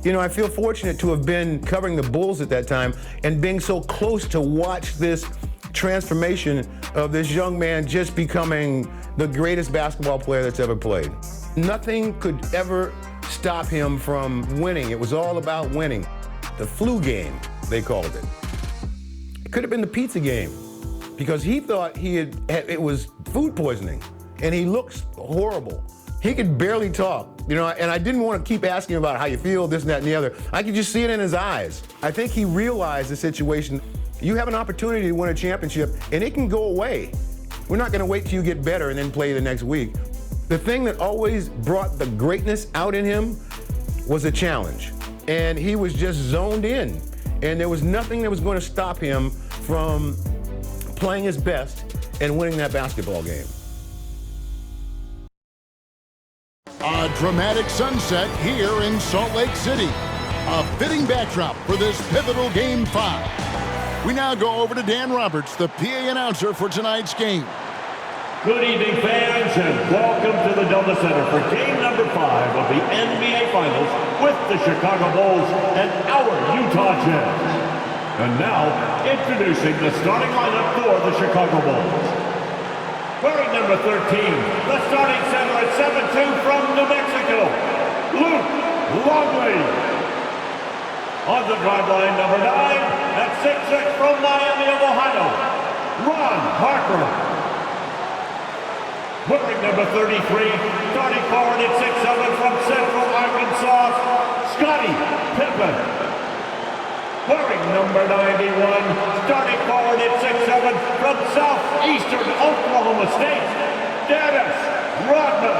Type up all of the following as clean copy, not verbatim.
You know, I feel fortunate to have been covering the Bulls at that time and being so close to watch this transformation of this young man just becoming the greatest basketball player that's ever played. Nothing could ever stop him from winning. It was all about winning. The flu game, they called it. It could have been the pizza game because he thought it was food poisoning and he looks horrible. He could barely talk, you know, and I didn't want to keep asking him about how you feel, this and that and the other. I could just see it in his eyes. I think he realized the situation. You have an opportunity to win a championship and it can go away. We're not going to wait till you get better and then play the next week. The thing that always brought the greatness out in him was a challenge. And he was just zoned in. And there was nothing that was going to stop him from playing his best and winning that basketball game. A dramatic sunset here in Salt Lake City. A fitting backdrop for this pivotal Game 5. We now go over to Dan Roberts, the PA announcer for tonight's game. Good evening, fans, and welcome to the Delta Center for game number 5 of the NBA Finals with the Chicago Bulls and our Utah Jazz. And now, introducing the starting lineup for the Chicago Bulls. Wearing number 13, the starting center at 7'2" from New Mexico, Luke Longley. On the drive line, number 9, at 6'6" from Miami of Ohio, Ron Harper. Wearing number 33, starting forward at 6'7" from Central Arkansas, Scottie Pippen. Wearing number 91, starting forward at 6'7" from Southeastern Oklahoma State, Dennis Rodman.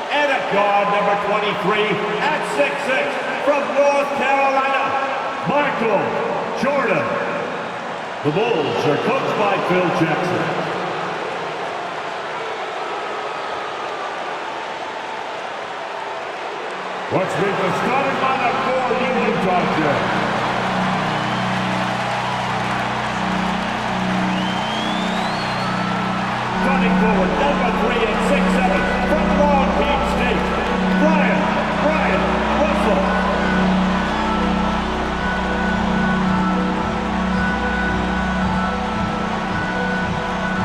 And at guard number 23 at 6'6" from North Carolina, Michael Jordan. The Bulls are coached by Phil Jackson. Let's meet the starting lineup for the Utah Jazz. Starting forward, number 3 at 6'7" from Long Beach State, Brian Russell.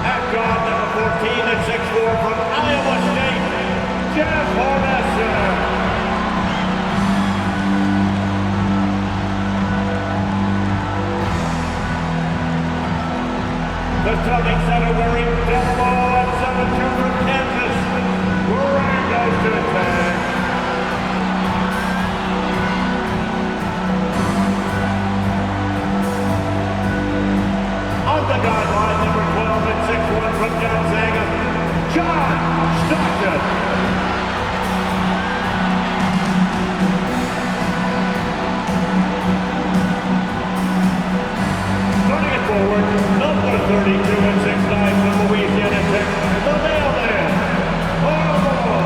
At guard, number 14 at 6'4" from Iowa State, Jeff Hornacek. The starting center wearing Delmo at 7'2" from Kansas. Graham goes to the tag. On the guard line, number 12 at 6'1" from Gonzaga, John Stockton. Starting it forward, number 32 and 6'9" from Louisiana Tech, the mailman, Harbaugh.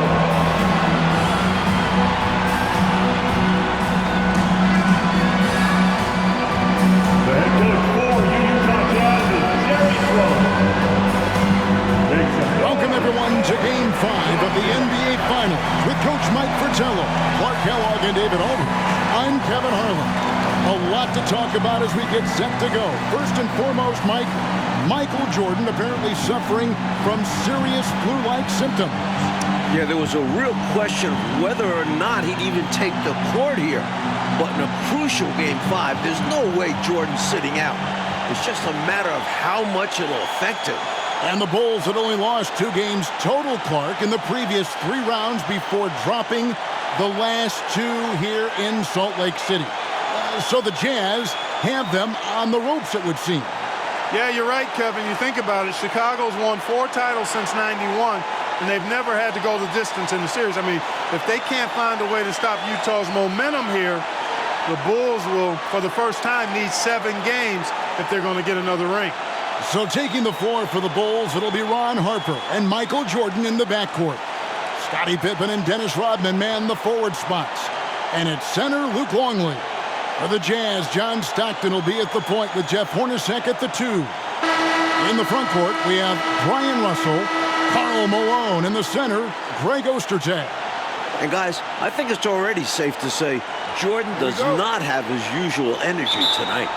The head coach for Utah Jazz is Jerry Sloan. Welcome everyone to Game 5 of the NBA Finals with Coach Mike Fratello, Clark Kellogg, and David Aldridge. I'm Kevin Harlan. A lot to talk about as we get set to go. First and foremost, Mike, Michael Jordan apparently suffering from serious flu-like symptoms. Yeah, there was a real question of whether or not he'd even take the court here. But in a crucial Game 5, there's no way Jordan's sitting out. It's just a matter of how much it'll affect him. And the Bulls had only lost 2 games total, Clark, in the previous 3 rounds before dropping the last 2 here in Salt Lake City. So the Jazz have them on the ropes, it would seem. Yeah, you're right, Kevin. You think about it, Chicago's won 4 titles since '91, and they've never had to go the distance in the series. I mean, if they can't find a way to stop Utah's momentum here, the Bulls will, for the first time, need 7 games if they're going to get another ring. So taking the floor for the Bulls, it'll be Ron Harper and Michael Jordan in the backcourt. Scottie Pippen and Dennis Rodman man the forward spots. And at center, Luke Longley. For the Jazz, John Stockton will be at the point with Jeff Hornacek at the 2. In the front court, we have Brian Russell, Karl Malone in the center, Greg Ostertag. And guys, I think it's already safe to say Jordan does not have his usual energy tonight.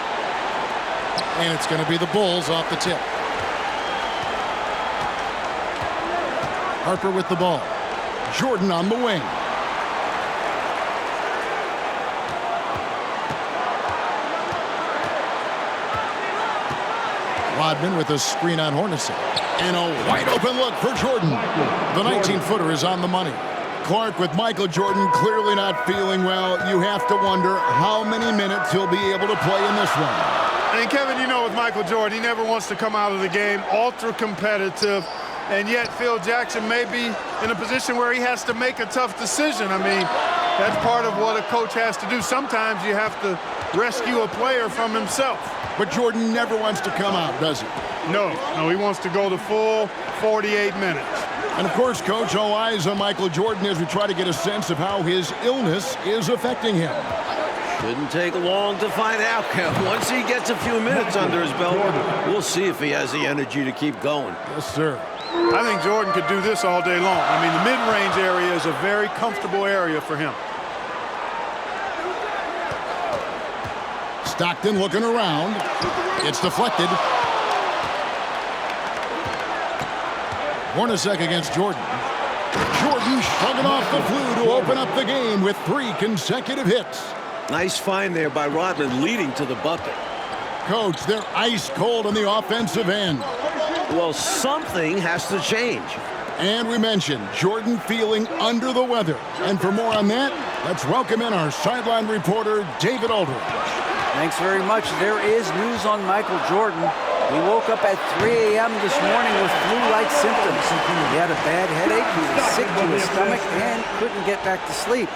And it's going to be the Bulls off the tip. Harper with the ball. Jordan on the wing. Rodman with a screen on Hornacek. And a wide open look for Jordan. The 19-footer is on the money. Clark with Michael Jordan clearly not feeling well. You have to wonder how many minutes he'll be able to play in this one. And Kevin, you know, with Michael Jordan, he never wants to come out of the game ultra competitive. And yet Phil Jackson may be in a position where he has to make a tough decision. I mean, that's part of what a coach has to do. Sometimes you have to rescue a player from himself. But Jordan never wants to come out, does he? No, he wants to go the full 48 minutes. And of course, Coach, all eyes on Michael Jordan as we try to get a sense of how his illness is affecting him. Shouldn't take long to find out. Once he gets a few minutes under his belt, we'll see if he has the energy to keep going. Yes, sir. I think Jordan could do this all day long. I mean, the mid-range area is a very comfortable area for him. Stockton looking around. It's deflected. Hornacek against Jordan. Jordan shrugging off the flu to open up the game with 3 consecutive hits. Nice find there by Rodman leading to the bucket. Coach, they're ice cold on the offensive end. Well, something has to change. And we mentioned Jordan feeling under the weather. And for more on that, let's welcome in our sideline reporter, David Aldridge. Thanks very much. There is news on Michael Jordan. He woke up at 3 a.m. this morning with flu-like symptoms. He had a bad headache, he was sick to his stomach, and couldn't get back to sleep.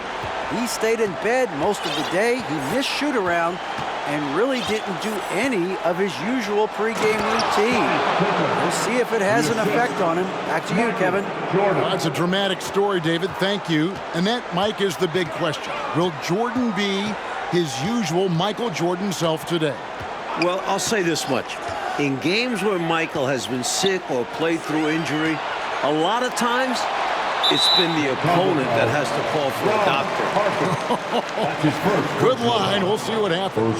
He stayed in bed most of the day. He missed shoot-around and really didn't do any of his usual pregame routine. We'll see if it has an effect on him. Back to you, Kevin. Well, that's a dramatic story, David. Thank you. And that, Mike, is the big question. Will Jordan be his usual Michael Jordan self today? Well, I'll say this much. In games where Michael has been sick or played through injury, a lot of times it's been the opponent that has to call for a doctor. Good line. We'll see what happens.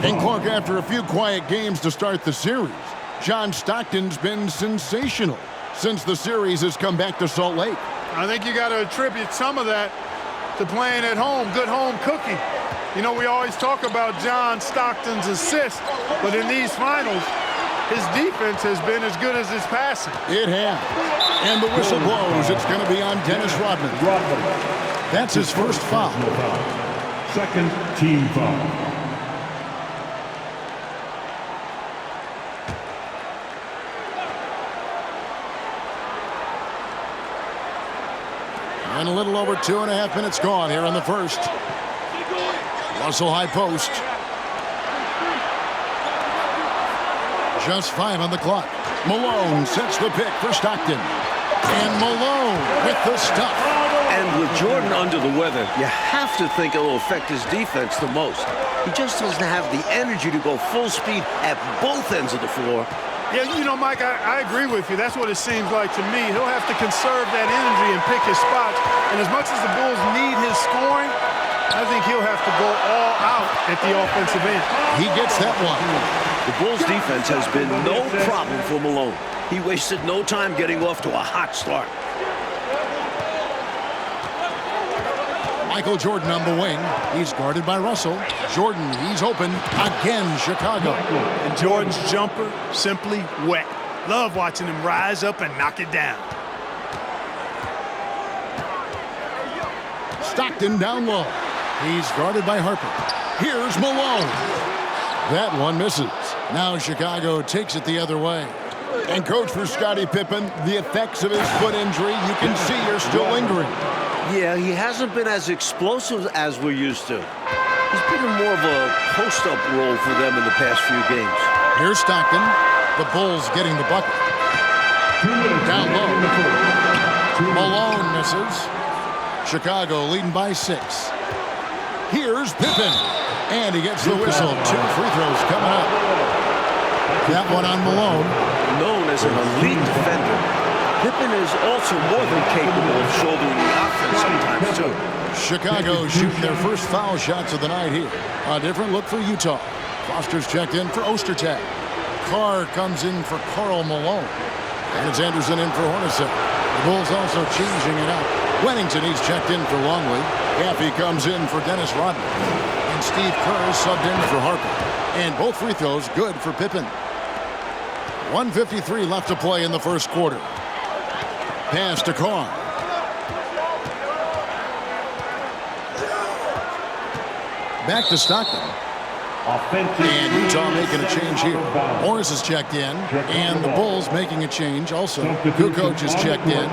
And Clark, after a few quiet games to start the series, John Stockton's been sensational since the series has come back to Salt Lake. I think you got to attribute some of that to playing at home, good home cooking. You know, we always talk about John Stockton's assist, but in these finals, his defense has been as good as his passing. It has. And the whistle blows. It's going to be on Dennis Rodman. That's his first foul. Second team foul. And a little over 2.5 minutes gone here in the first. Russell high post. Just 5 on the clock. Malone sets the pick for Stockton. And Malone with the stuff. And with Jordan under the weather, you have to think it'll affect his defense the most. He just doesn't have the energy to go full speed at both ends of the floor. Yeah, you know, Mike, I agree with you. That's what it seems like to me. He'll have to conserve that energy and pick his spots. And as much as the Bulls need his scoring, I think he'll have to go all out at the offensive end. He gets that one. The Bulls' defense has been no problem for Malone. He wasted no time getting off to a hot start. Michael Jordan on the wing. He's guarded by Russell. Jordan, he's open. Again, Chicago. And Jordan's jumper, simply wet. Love watching him rise up and knock it down. Stockton down low. He's guarded by Harper. Here's Malone. That one misses. Now Chicago takes it the other way. And coach, for Scottie Pippen, the effects of his foot injury, you can see are still lingering. Yeah, he hasn't been as explosive as we're used to. He's been in more of a post-up role for them in the past few games. Here's Stockton. The Bulls getting the bucket. Down low. Malone misses. Chicago leading by 6. Here's Pippen. And he gets the whistle. 2 free throws coming up. That one on Malone. Known as an elite defender, Pippen is also more than capable of shouldering the offense sometimes, too. Chicago shooting their first foul shots of the night here. A different look for Utah. Foster's checked in for Ostertag. Carr comes in for Karl Malone. And it's Anderson in for Hornacek. The Bulls also changing it up. Wennington, he's checked in for Longley. Gaffey comes in for Dennis Rodman. And Steve Kerr subbed in for Harper. And both free throws good for Pippen. 1:53 left to play in the first quarter. Pass to Carr. Back to Stockton. And Utah making a change here. Morris is checked in. And the Bulls making a change also. Kukoc is checked in.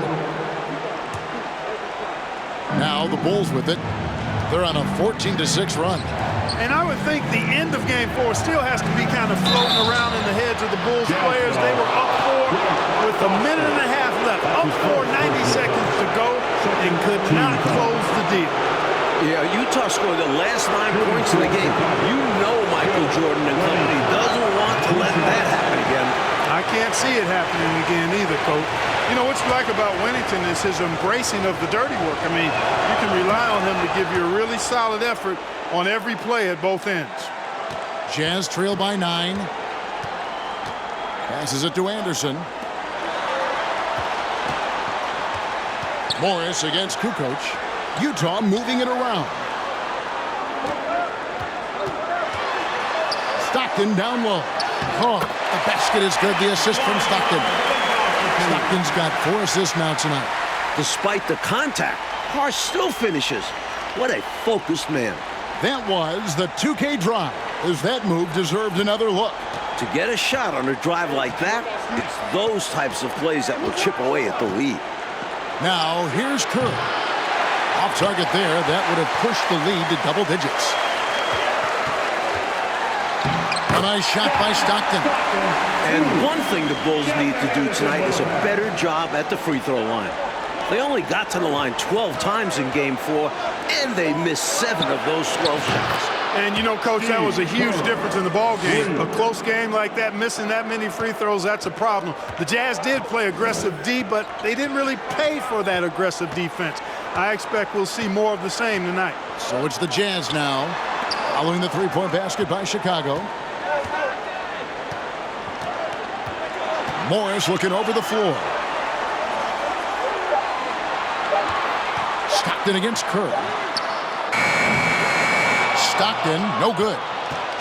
Now the Bulls with it. They're on a 14-6 run. And I would think the end of Game 4 still has to be kind of floating around in the heads of the Bulls players. They were up 4 with a minute and a half left. Up 4, 90 seconds to go, and could not close the deal. Yeah, Utah scored the last 9 points in the game. You know Michael Jordan and company doesn't want to let that happen again. I can't see it happening again either, Coach. You know, what you like about Wennington is his embracing of the dirty work. I mean, you can rely on him to give you a really solid effort on every play at both ends. Jazz trail by 9. Passes it to Anderson. Morris against Kukoc. Utah moving it around. Stockton down low. Oh, the basket is good. The assist from Stockton. Stockton's got 4 assists now tonight. Despite the contact, Carr still finishes. What a focused man. That was the 2K drive, as that move deserved another look. To get a shot on a drive like that, it's those types of plays that will chip away at the lead. Now, here's Kerr. Off target there, that would have pushed the lead to double digits. A nice shot by Stockton. And one thing the Bulls need to do tonight is a better job at the free throw line. They only got to the line 12 times in Game 4, and they missed 7 of those 12 shots. And, you know, Coach, that was a huge difference in the ball game. A close game like that, missing that many free throws, that's a problem. The Jazz did play aggressive D, but they didn't really pay for that aggressive defense. I expect we'll see more of the same tonight. So it's the Jazz now, following the three-point basket by Chicago. Morris looking over the floor. Stockton against Kerr. Stockton, no good.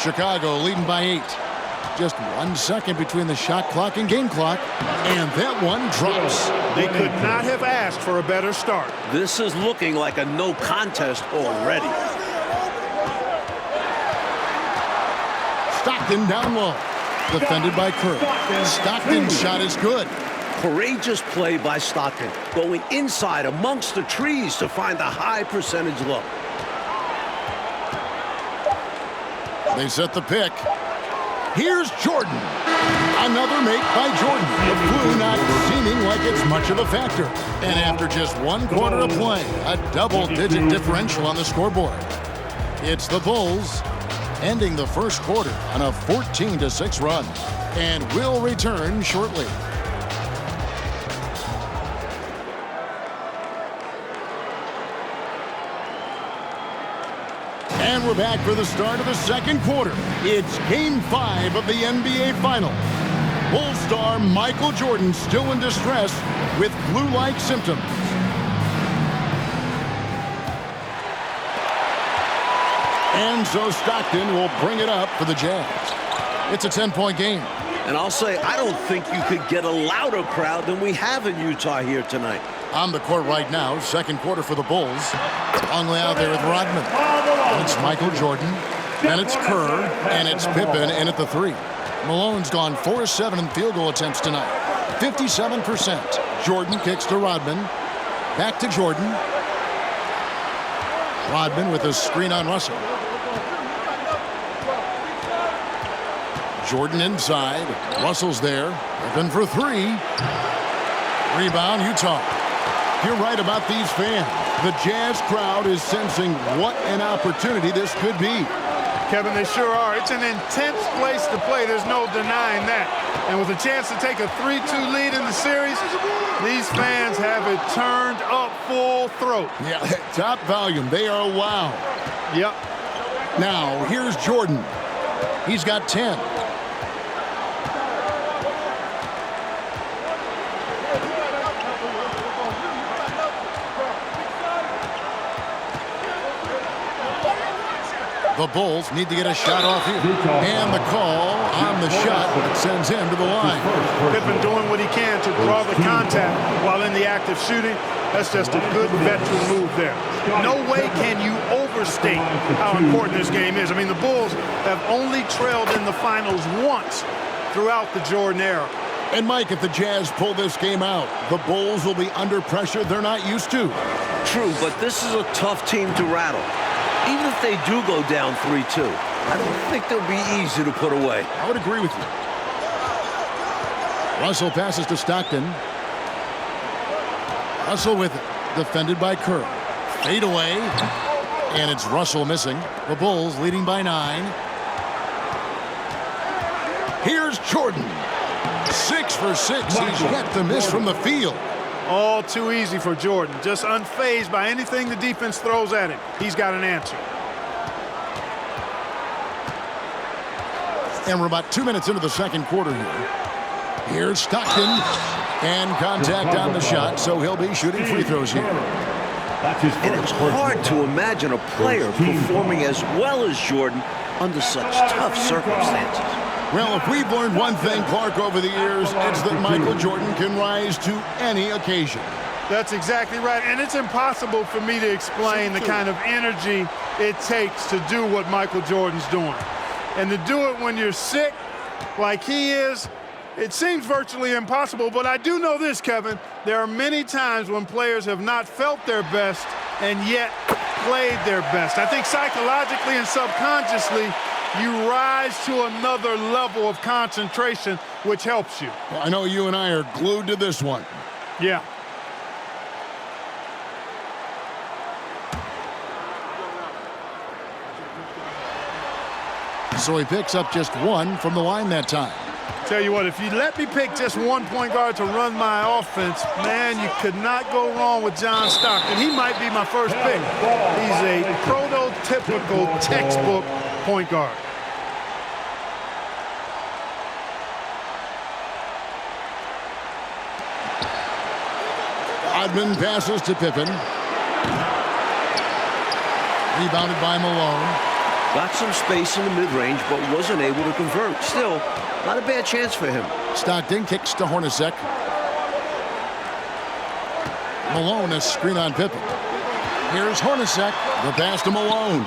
Chicago leading by 8. Just 1 second between the shot clock and game clock, and that one drops. They could not have asked for a better start. This is looking like a no contest already. Stockton down low. Defended by Kerr. Stockton's shot is good. Courageous play by Stockton, going inside amongst the trees to find a high percentage look. They set the pick. Here's Jordan. Another make by Jordan. The Blue not seeming like it's much of a factor. And after just 1 quarter of play, a double-digit differential on the scoreboard. It's the Bulls ending the first quarter on a 14-6 run. And we'll return shortly. And we're back for the start of the second quarter. It's Game 5 of the NBA Finals. Bulls star Michael Jordan still in distress with flu-like symptoms. And so Stockton will bring it up for the Jazz. It's a 10-point game. And I'll say, I don't think you could get a louder crowd than we have in Utah here tonight. On the court right now, second quarter for the Bulls. Longley out there with Rodman. And it's Michael Jordan. Then it's Kerr. And it's Pippen in at the 3. Malone's gone 4-7 in field goal attempts tonight. 57%. Jordan kicks to Rodman. Back to Jordan. Rodman with a screen on Russell. Jordan inside. Russell's there. Pippen for 3. Rebound, Utah. You're right about these fans. The Jazz crowd is sensing what an opportunity this could be. Kevin, they sure are. It's an intense place to play. There's no denying that. And with a chance to take a 3-2 lead in the series, these fans have it turned up full throat. Yeah, top volume. They are wow. Yep. Now, here's Jordan. He's got 10. The Bulls need to get a shot off here. And the call on the shot that sends him to the line. Pippen doing what he can to draw the contact while in the act of shooting. That's just a good veteran move there. No way can you overstate how important this game is. I mean, the Bulls have only trailed in the finals once throughout the Jordan era. And Mike, if the Jazz pull this game out, the Bulls will be under pressure they're not used to. True, but this is a tough team to rattle. Even if they do go down 3-2, I don't think they'll be easy to put away. I would agree with you. Russell passes to Stockton. Russell with it. Defended by Kerr. Fade away. And it's Russell missing. The Bulls leading by 9. Here's Jordan. 6 for 6. He's yet to miss from the field. All too easy for Jordan. Just unfazed by anything the defense throws at him. He's got an answer. And we're about 2 minutes into the second quarter here. Here's Stockton. And contact on the shot, so he'll be shooting free throws here. And it's hard to imagine a player performing as well as Jordan under such tough circumstances. Well, if we've learned one thing, Clark, over the years, it's that Michael Jordan can rise to any occasion. That's exactly right. And it's impossible for me to explain the kind of energy it takes to do what Michael Jordan's doing. And to do it when you're sick, like he is, it seems virtually impossible. But I do know this, Kevin. There are many times when players have not felt their best and yet played their best. I think psychologically and subconsciously, you rise to another level of concentration, which helps you. Well, I know you and I are glued to this one. Yeah. So he picks up just 1 from the line that time. Tell you what, if you let me pick just one point guard to run my offense, man, you could not go wrong with John Stockton. He might be my first pick. He's a prototypical textbook point guard. Rodman passes to Pippen. Rebounded by Malone. Got some space in the mid-range, but wasn't able to convert. Still, not a bad chance for him. Stockton kicks to Hornacek. Malone, a screen on Pippen. Here's Hornacek. The pass to Malone.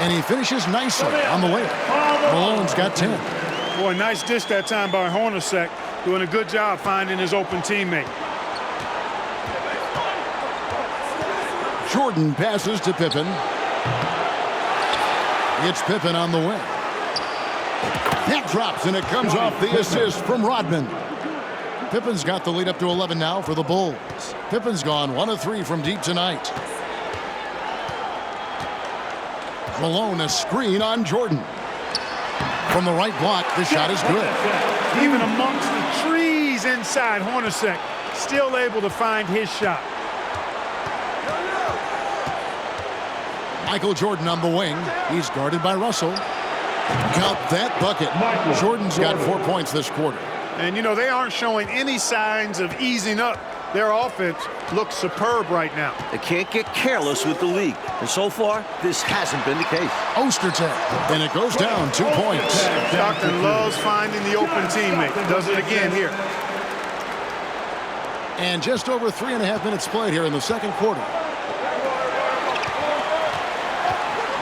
And he finishes nicely on the layup. Malone's got 10. Boy, nice dish that time by Hornacek. Doing a good job finding his open teammate. Jordan passes to Pippen. It's Pippen on the wing. That drops, and it comes off the assist from Rodman. Pippen's got the lead up to 11 now for the Bulls. Pippen's gone 1 of 3 from deep tonight. Malone, a screen on Jordan. From the right block, the shot is good. Even amongst the trees inside, Hornacek still able to find his shot. Michael Jordan on the wing. He's guarded by Russell. Count that bucket. Jordan's got 4 points this quarter. And, you know, they aren't showing any signs of easing up. Their offense looks superb right now. They can't get careless with the league. And so far, this hasn't been the case. Ostertag. And it goes down 2 points. Stockton loves finding the open teammate. Does it again here. And just over 3.5 minutes played here in the second quarter.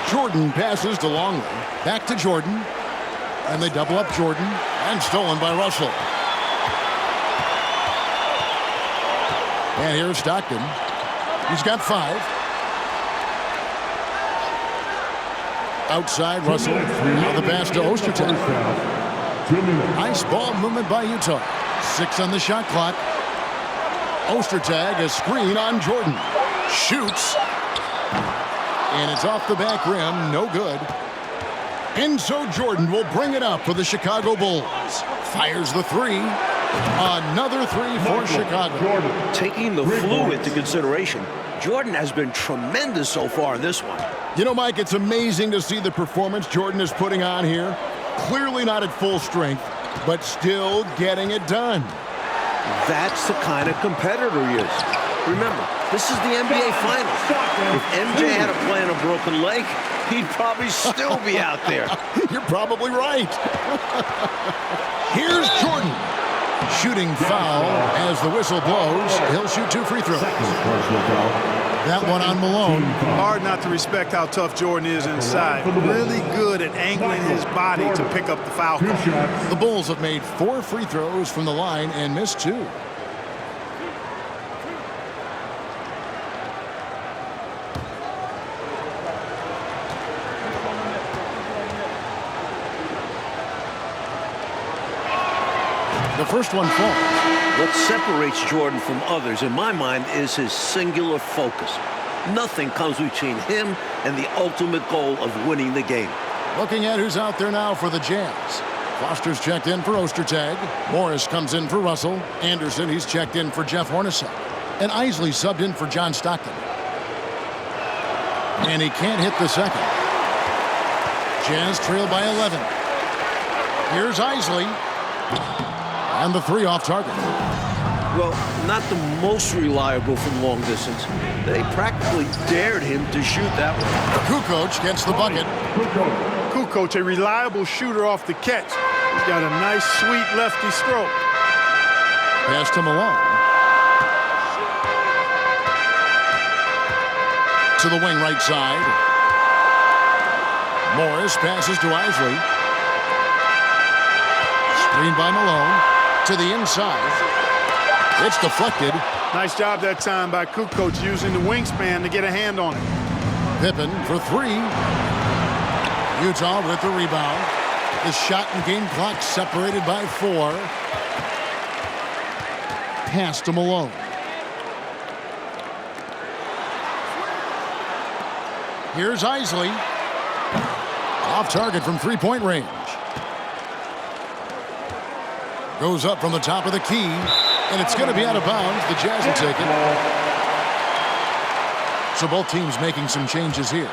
Jordan passes to Longley. Back to Jordan. And they double up Jordan. And stolen by Russell. And here's Stockton. He's got 5. Outside Russell. Now the pass to Ostertag. Nice ball movement by Utah. 6 on the shot clock. Ostertag, a screen on Jordan. Shoots. And it's off the back rim. No good. And so Jordan will bring it up for the Chicago Bulls. Fires the three. Another three for Chicago. Taking the flu into consideration, Jordan has been tremendous so far in this one. You know, Mike, it's amazing to see the performance Jordan is putting on here. Clearly not at full strength, but still getting it done. That's the kind of competitor he is. Remember, this is the NBA Finals. If MJ had to play on a broken leg, he'd probably still be out there. You're probably right. Here's Jordan. Shooting foul as the whistle blows. He'll shoot 2 free throws. That one on Malone. Hard not to respect how tough Jordan is inside. Really good at angling his body to pick up the foul call. The Bulls have made 4 free throws from the line and missed 2. The first one falls. What separates Jordan from others, in my mind, is his singular focus. Nothing comes between him and the ultimate goal of winning the game. Looking at who's out there now for the Jazz. Foster's checked in for Ostertag. Morris comes in for Russell. Anderson, he's checked in for Jeff Hornacek. And Isley subbed in for John Stockton. And he can't hit the second. Jazz trail by 11. Here's Isley. And the 3 off target. Well, not the most reliable from long distance. They practically dared him to shoot that one. Kukoc gets the bucket. Kukoc, a reliable shooter off the catch. He's got a nice, sweet lefty stroke. Pass to Malone. To the wing right side. Morris passes to Isley. Screened by Malone. To the inside. It's deflected. Nice job that time by Kukoc using the wingspan to get a hand on it. Pippen for 3. Utah with the rebound. The shot and game clock separated by 4. Pass to Malone. Here's Isley. Off target from 3-point range. Goes up from the top of the key, and it's going to be out of bounds. The Jazz will take it. So both teams making some changes here.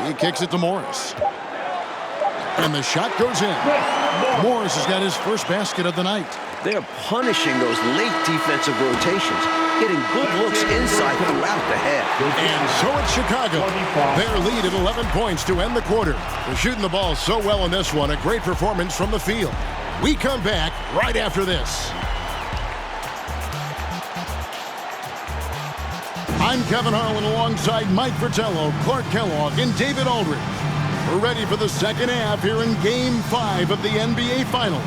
He kicks it to Morris. And the shot goes in. Morris has got his first basket of the night. They're punishing those late defensive rotations, getting good looks inside throughout the half. And so it's Chicago. Their lead at 11 points to end the quarter. They're shooting the ball so well in this one. A great performance from the field. We come back right after this. I'm Kevin Harlan alongside Mike Fratello, Clark Kellogg, and David Aldridge. We're ready for the second half here in Game 5 of the NBA Finals.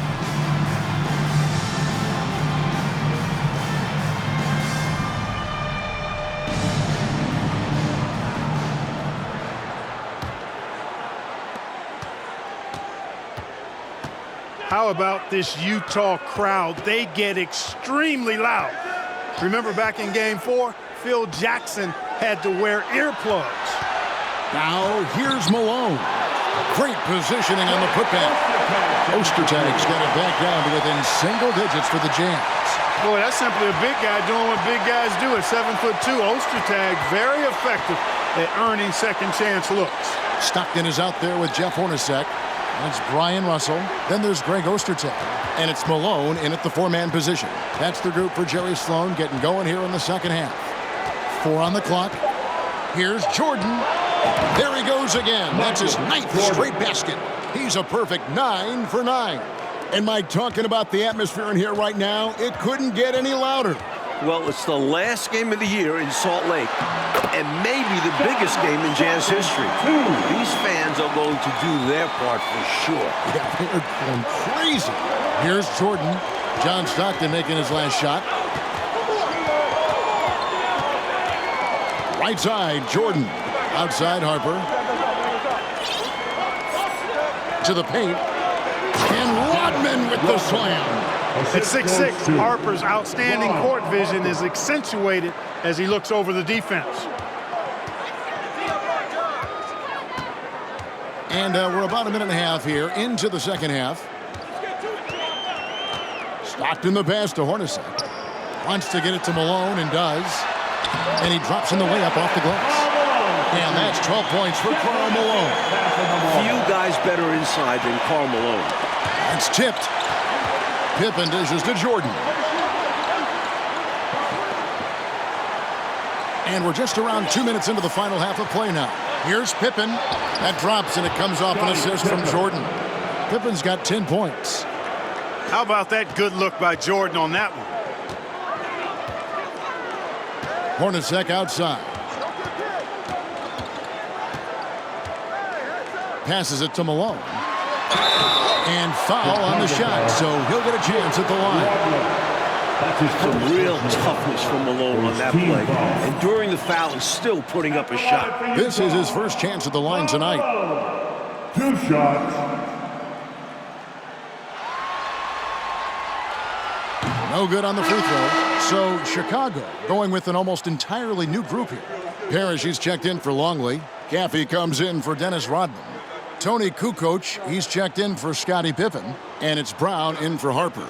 How about this Utah crowd? They get extremely loud. Remember back in Game 4, Phil Jackson had to wear earplugs. Now here's Malone. Great positioning on the putback. Ostertag's got it back down to within single digits for the Jazz. Boy, that's simply a big guy doing what big guys do at 7'2". Ostertag very effective at earning second chance looks. Stockton is out there with Jeff Hornacek. That's Brian Russell. Then there's Greg Ostertag. And it's Malone in at the 4-man position. That's the group for Jerry Sloan getting going here in the second half. 4 on the clock. Here's Jordan. There he goes again. That's his 9th straight basket. He's a perfect 9 for 9. And Mike, talking about the atmosphere in here right now, it couldn't get any louder. Well, it's the last game of the year in Salt Lake, and maybe the biggest game in Jazz history. These fans are going to do their part for sure. Yeah, they're going crazy. Here's Jordan. John Stockton making his last shot. Right side, Jordan. Outside, Harper. To the paint. And Rodman with the slam. At 6'6", Harper's outstanding court vision is accentuated as he looks over the defense. And we're about a minute and a half here into the second half. Stockton the pass to Hornacek. Wants to get it to Malone and does. And he drops in the layup off the glass. And that's 12 points for Karl Malone. Few guys better inside than Karl Malone. It's tipped. Pippen dishes to Jordan. And we're just around 2 minutes into the final half of play now. Here's Pippen. That drops, and it comes off an assist from Jordan. Pippen's got 10 points. How about that good look by Jordan on that one? Hornacek outside. Passes it to Malone. And foul on the shot, so he'll get a chance at the line. Some real toughness from Malone on that play. Enduring the foul and still putting up a shot. This is his first chance at the line tonight. 2 shots. No good on the free throw. So Chicago going with an almost entirely new group here. Parrish, he's checked in for Longley. Caffey comes in for Dennis Rodman. Tony Kukoc, he's checked in for Scottie Pippen. And it's Brown in for Harper.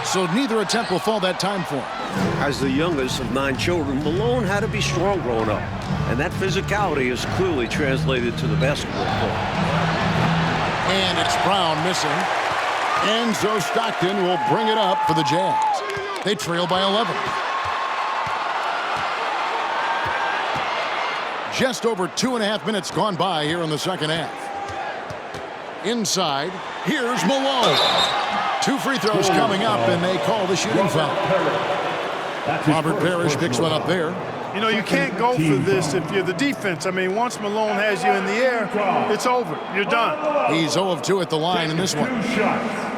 So neither attempt will fall that time for him. As the youngest of 9 children, Malone had to be strong growing up. And that physicality is clearly translated to the basketball court. And it's Brown missing. And so Stockton will bring it up for the Jazz. They trail by 11. Just over 2.5 minutes gone by here in the second half. Inside, here's Malone. 2 free throws coming up, and they call the shooting foul. Robert Parrish picks one up there. You know, you can't go for this if you're the defense. I mean, once Malone has you in the air, it's over. You're done. He's 0 of 2 at the line in this one. 2 shots.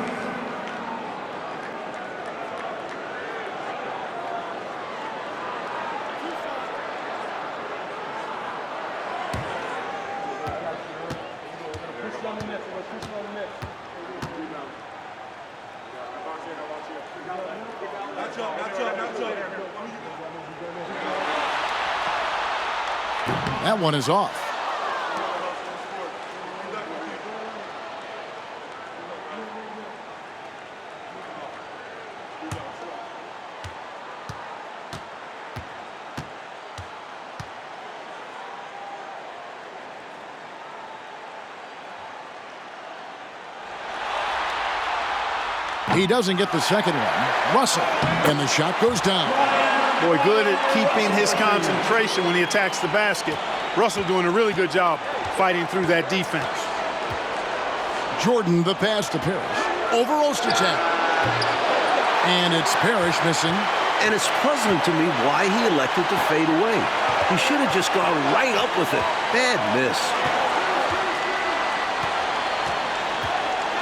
That one is off. He doesn't get the second one. Russell, and the shot goes down. Boy, good at keeping his concentration when he attacks the basket. Russell doing a really good job fighting through that defense. Jordan, the pass to Parrish. Over Ostertag. And it's Parrish missing. And it's puzzling to me why he elected to fade away. He should have just gone right up with it. Bad miss.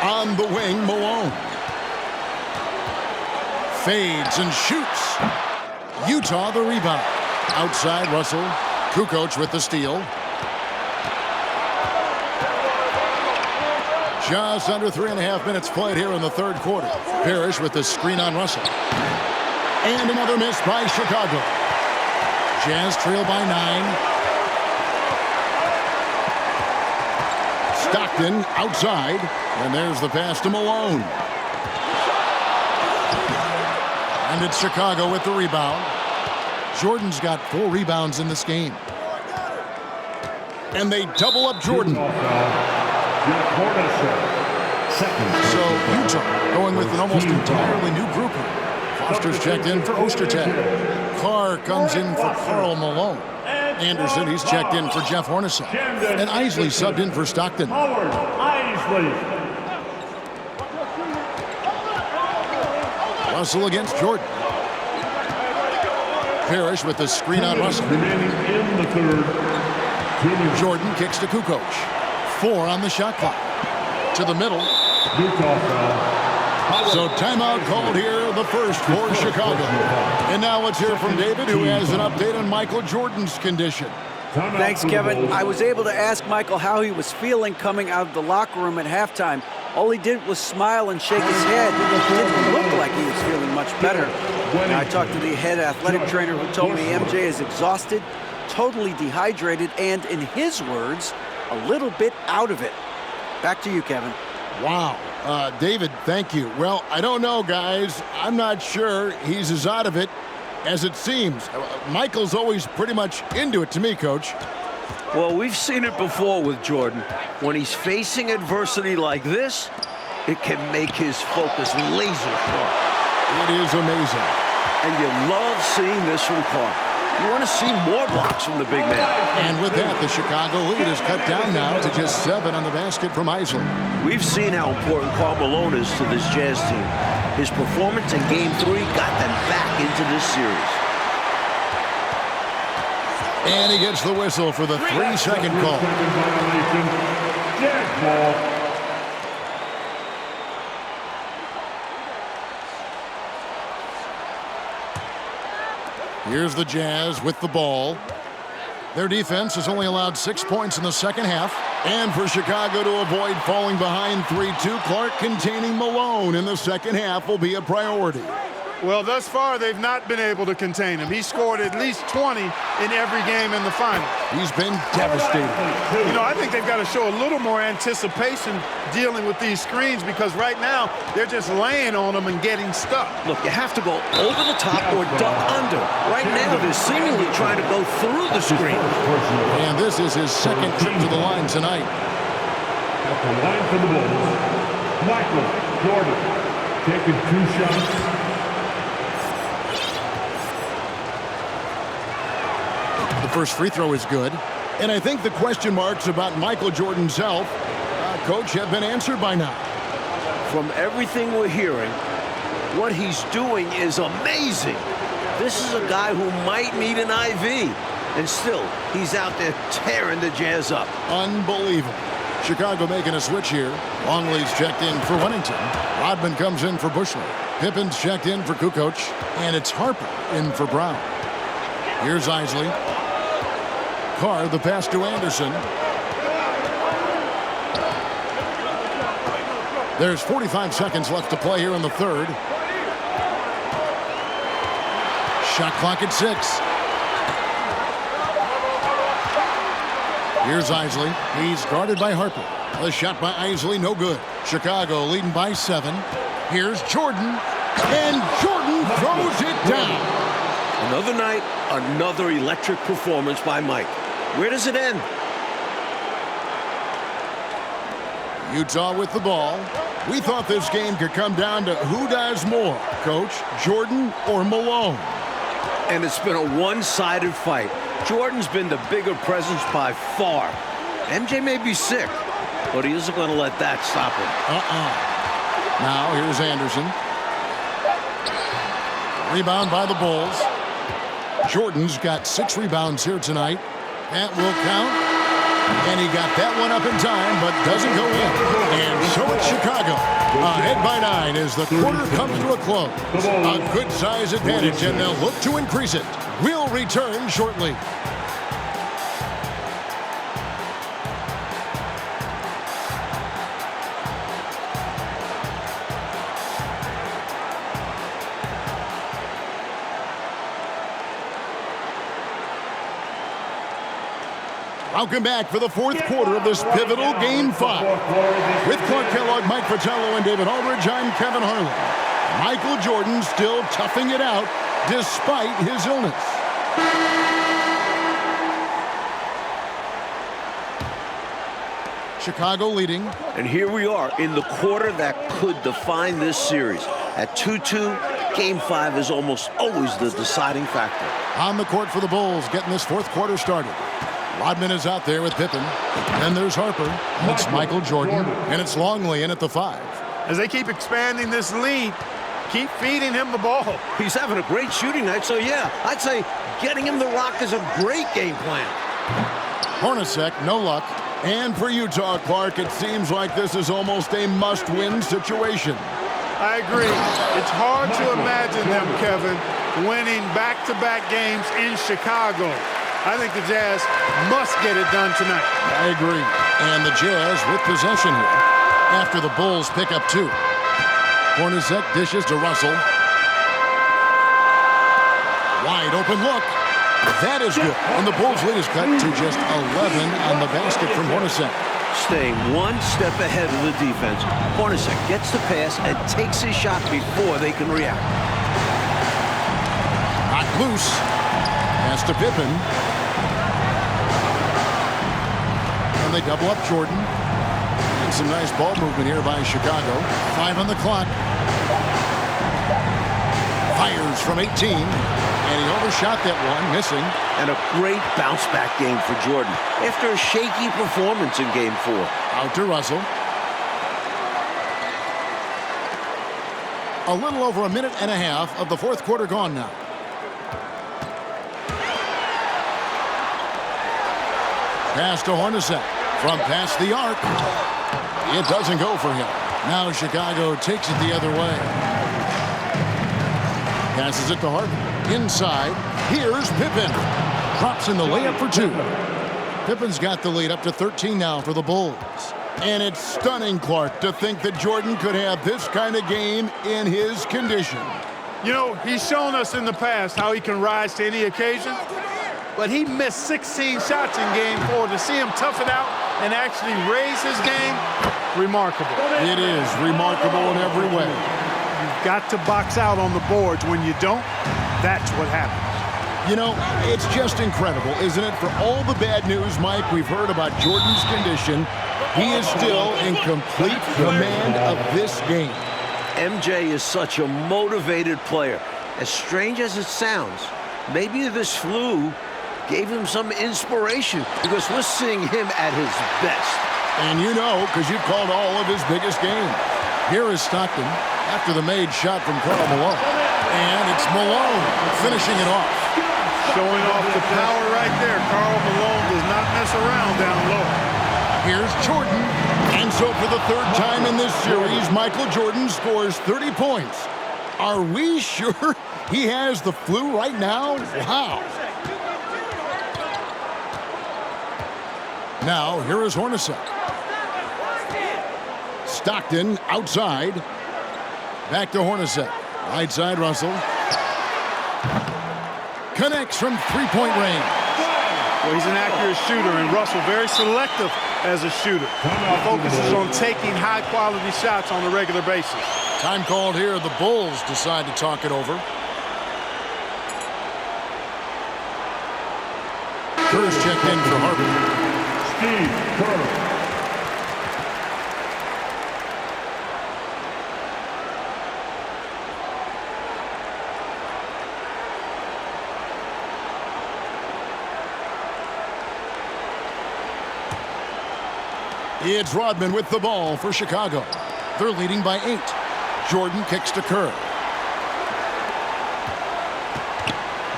On the wing, Malone. Fades and shoots. Utah the rebound. Outside, Russell. Kukoc with the steal. Just under 3.5 minutes played here in the third quarter. Parrish with the screen on Russell. And another miss by Chicago. Jazz trail by 9. Stockton outside. And there's the pass to Malone. And it's Chicago with the rebound. Jordan's got 4 rebounds in this game. And they double up Jordan. So Utah going with an almost entirely new group here. Foster's checked in for Ostertag. Carr comes in for Karl Malone. Anderson, he's checked in for Jeff Hornacek. And Isley subbed in for Stockton. Howard Isley. Russell against Jordan. Parrish with the screen on Russell. Remaining in the third. Jordan kicks to Kukoc. 4 on the shot clock. To the middle. Utah foul. So timeout called here are the first for Chicago. And now let's hear from David, who has an update on Michael Jordan's condition. Thanks, Kevin. I was able to ask Michael how he was feeling coming out of the locker room at halftime. All he did was smile and shake his head. It didn't look like he was feeling much better. And I talked to the head athletic trainer who told me MJ is exhausted, totally dehydrated, and in his words, a little bit out of it. Back to you, Kevin. Wow. David, thank you. Well, I don't know, guys. I'm not sure he's as out of it as it seems. Michael's always pretty much into it to me, Coach. Well, we've seen it before with Jordan. When he's facing adversity like this, it can make his focus laser sharp. It is amazing. And you love seeing this from Clark. You want to see more blocks from the big man. And with that, the Chicago lead is cut down now to just 7 on the basket from Isley. We've seen how important Karl Malone is to this Jazz team. His performance in Game 3 got them back into this series. And he gets the whistle for the 3-second call. Jazz ball. Here's the Jazz with the ball. Their defense has only allowed 6 points in the second half. And for Chicago to avoid falling behind 3-2, Clark containing Malone in the second half will be a priority. Well, thus far, they've not been able to contain him. He scored at least 20 in every game in the final. He's been devastating. You know, I think they've got to show a little more anticipation dealing with these screens because right now they're just laying on them and getting stuck. Look, you have to go over the top or duck under. Right now, they're seemingly trying to go through the screen. And this is his second trip to the line tonight. At the line for the Bulls, Michael Jordan taking 2 shots. The first free throw is good. And I think the question marks about Michael Jordan's health, Coach, have been answered by now. From everything we're hearing, what he's doing is amazing. This is a guy who might need an IV. And still, he's out there tearing the Jazz up. Unbelievable. Chicago making a switch here. Longley's checked in for Wennington. Rodman comes in for Bushley. Pippen's checked in for Kukoc. And it's Harper in for Brown. Here's Isley. Carr, the pass to Anderson. There's 45 seconds left to play here in the third. Shot clock at 6. Here's Isley. He's guarded by Harper. The shot by Isley, no good. Chicago leading by 7. Here's Jordan. And Jordan throws it down. Another night, another electric performance by Mike. Where does it end? Utah with the ball. We thought this game could come down to who does more, Coach, Jordan or Malone. And it's been a one-sided fight. Jordan's been the bigger presence by far. MJ may be sick, but he isn't going to let that stop him. Now here's Anderson. Rebound by the Bulls. Jordan's got 6 rebounds here tonight. That will count. And he got that one up in time, but doesn't go in. And so it's Chicago. Ahead by 9 as the quarter comes to a close. A good size advantage, and they'll look to increase it. We'll return shortly. Welcome back for the fourth quarter of this pivotal Game 5. With Clark Kellogg, Mike Fratello, and David Aldridge, I'm Kevin Harlan. Michael Jordan still toughing it out despite his illness. Chicago leading. And here we are in the quarter that could define this series. At 2-2, Game 5 is almost always the deciding factor. On the court for the Bulls, getting this fourth quarter started. Rodman is out there with Pippen. Then there's Harper. And it's Michael Jordan. And it's Longley in at the 5. As they keep expanding this lead, keep feeding him the ball. He's having a great shooting night, so yeah, I'd say getting him the rock is a great game plan. Hornacek, no luck. And for Utah, Clark, it seems like this is almost a must-win situation. I agree. It's hard to imagine them, Kevin, winning back-to-back games in Chicago. I think the Jazz must get it done tonight. I agree. And the Jazz with possession here after the Bulls pick up 2. Hornacek dishes to Russell. Wide open look. That is good. And the Bulls lead is cut to just 11 on the basket from Hornacek. Staying one step ahead of the defense. Hornacek gets the pass and takes his shot before they can react. Knocked loose. Pass to Pippen. And they double up Jordan. And some nice ball movement here by Chicago. 5 on the clock. Fires from 18. And he overshot that one, missing. And a great bounce-back game for Jordan after a shaky performance in Game 4. Out to Russell. A little over a minute and a half of the fourth quarter gone now. Pass to Hornacek from past the arc. It doesn't go for him. Now Chicago takes it the other way. Passes it to Harden. Inside. Here's Pippen. Drops in the layup for 2. Pippen's got the lead up to 13 now for the Bulls. And it's stunning, Clark, to think that Jordan could have this kind of game in his condition. You know, he's shown us in the past how he can rise to any occasion. But he missed 16 shots in Game 4. To see him tough it out and actually raise his game, remarkable. It is remarkable in every way. You've got to box out on the boards. When you don't, that's what happens. You know, it's just incredible, isn't it? For all the bad news, Mike, we've heard about Jordan's condition, he is still in complete command of this game. MJ is such a motivated player. As strange as it sounds, maybe this flu gave him some inspiration because we're seeing him at his best. And you know, because you've called all of his biggest games. Here is Stockton after the made shot from Karl Malone. And it's Malone finishing it off. Showing off the power right there. Karl Malone does not mess around down low. Here's Jordan. And so for the third time in this series, Michael Jordan scores 30 points. Are we sure he has the flu right now? Wow. Now, here is Hornacek. Stockton outside. Back to Hornacek. Right side, Russell. Connects from three-point range. Well, he's an accurate shooter, and Russell very selective as a shooter. He focuses on taking high-quality shots on a regular basis. Time called here. The Bulls decide to talk it over. Kerr's checked in for Harper. Steve Kerr. It's Rodman with the ball for Chicago. They're leading by 8. Jordan kicks to Kerr.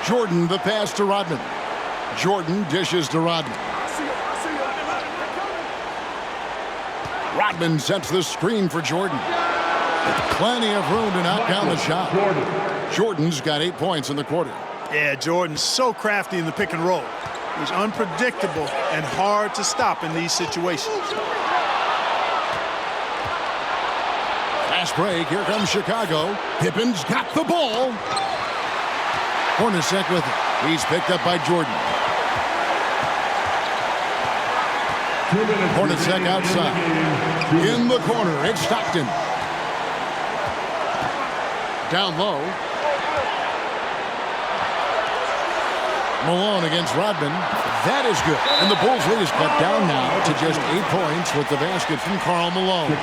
Jordan the pass to Rodman. Jordan dishes to Rodman. Rodman sets the screen for Jordan. Plenty of room to knock down the shot. Jordan's got 8 points in the quarter. Yeah, Jordan's so crafty in the pick and roll. He's unpredictable and hard to stop in these situations. Fast break. Here comes Chicago. Pippen's got the ball. Hornacek with it. He's picked up by Jordan. Hornacek outside. In the corner, it's Stockton. Down low. Malone against Rodman. That is good. And the Bulls lead is cut down now to just 8 points with the basket from Karl Malone.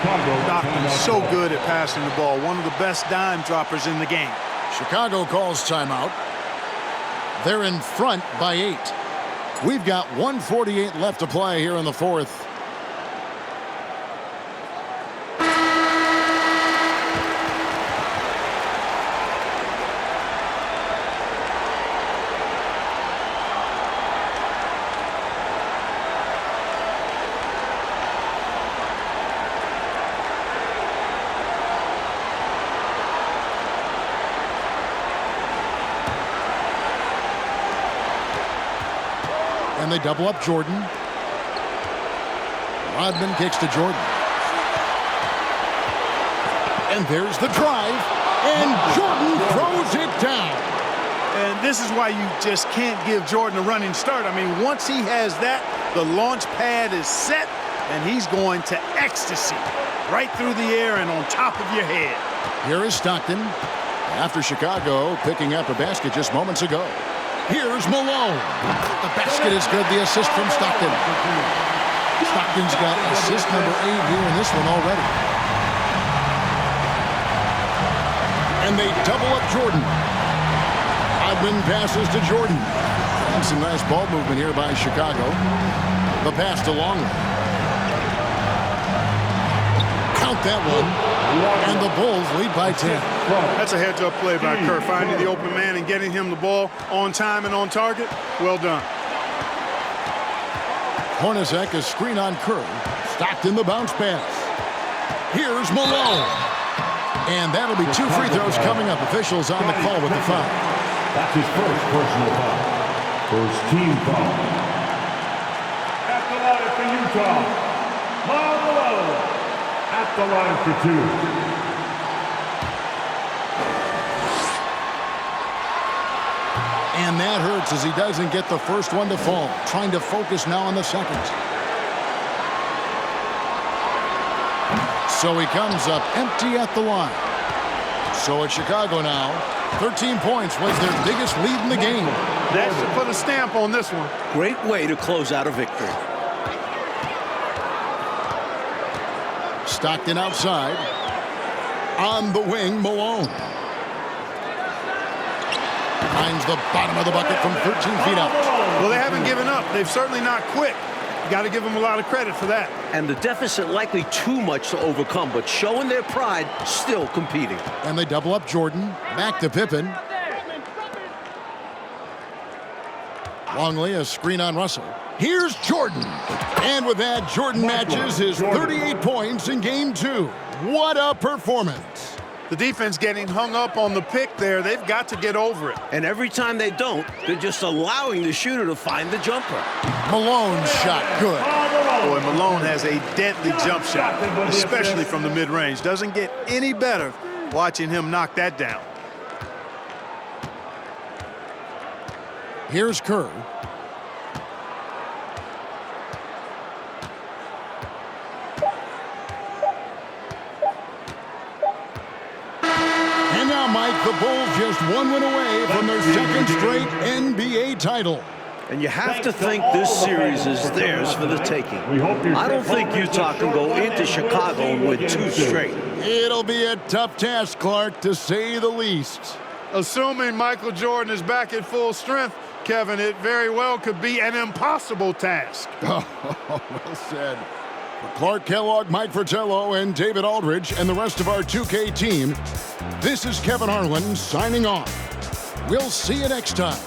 Stockton's so good at passing the ball. One of the best dime droppers in the game. Chicago calls timeout. They're in front by 8. We've got 1:48 left to play here in the fourth. And they double up Jordan. Rodman kicks to Jordan. And there's the drive. And Jordan throws it down. And this is why you just can't give Jordan a running start. I mean, once he has that, the launch pad is set, and he's going to ecstasy right through the air and on top of your head. Here is Stockton. After Chicago picking up a basket just moments ago. Here's Malone. The basket is good. The assist from Stockton. Stockton's got assist number 8 here in this one already. And they double up Jordan. Rodman passes to Jordan. And some nice ball movement here by Chicago. The pass to Longley. Count that one. And the Bulls lead by 10. That's a heads-up play by Kerr, finding the open man and getting him the ball on time and on target. Well done. Hornacek, a screen on Kerr. Stockton the bounce pass. Here's Malone. And that'll be 2 free throws coming up. Officials on the call with the foul. That's his first personal foul. First team foul. At the line for Utah, Malone. At the line for 2. And that hurts as he doesn't get the first one to fall. Trying to focus now on the second. So he comes up empty at the line. So at Chicago now, 13 points was their biggest lead in the game. That should put a stamp on this one. Great way to close out a victory. Stockton outside. On the wing, Malone. Finds the bottom of the bucket from 13 feet out. Well, they haven't given up. They've certainly not quit. Got to give them a lot of credit for that. And the deficit likely too much to overcome, but showing their pride, still competing. And they double up Jordan. Back to Pippen. Longley, a screen on Russell. Here's Jordan. And with that, Jordan matches his 38 points in game 2. What a performance. The defense getting hung up on the pick there. They've got to get over it. And every time they don't, they're just allowing the shooter to find the jumper. Malone's shot good. Boy, Malone has a deadly jump shot, especially from the mid-range. Doesn't get any better watching him knock that down. Here's Kerr. And now, Mike, the Bulls just 1 win away from their second straight NBA title. And you have to think this series is theirs for the taking. I don't think Utah can go into Chicago and win 2 straight. It'll be a tough task, Clark, to say the least. Assuming Michael Jordan is back at full strength, Kevin, it very well could be an impossible task. Oh, well said. For Clark Kellogg, Mike Fratello, and David Aldridge, and the rest of our 2K team, this is Kevin Harlan signing off. We'll see you next time.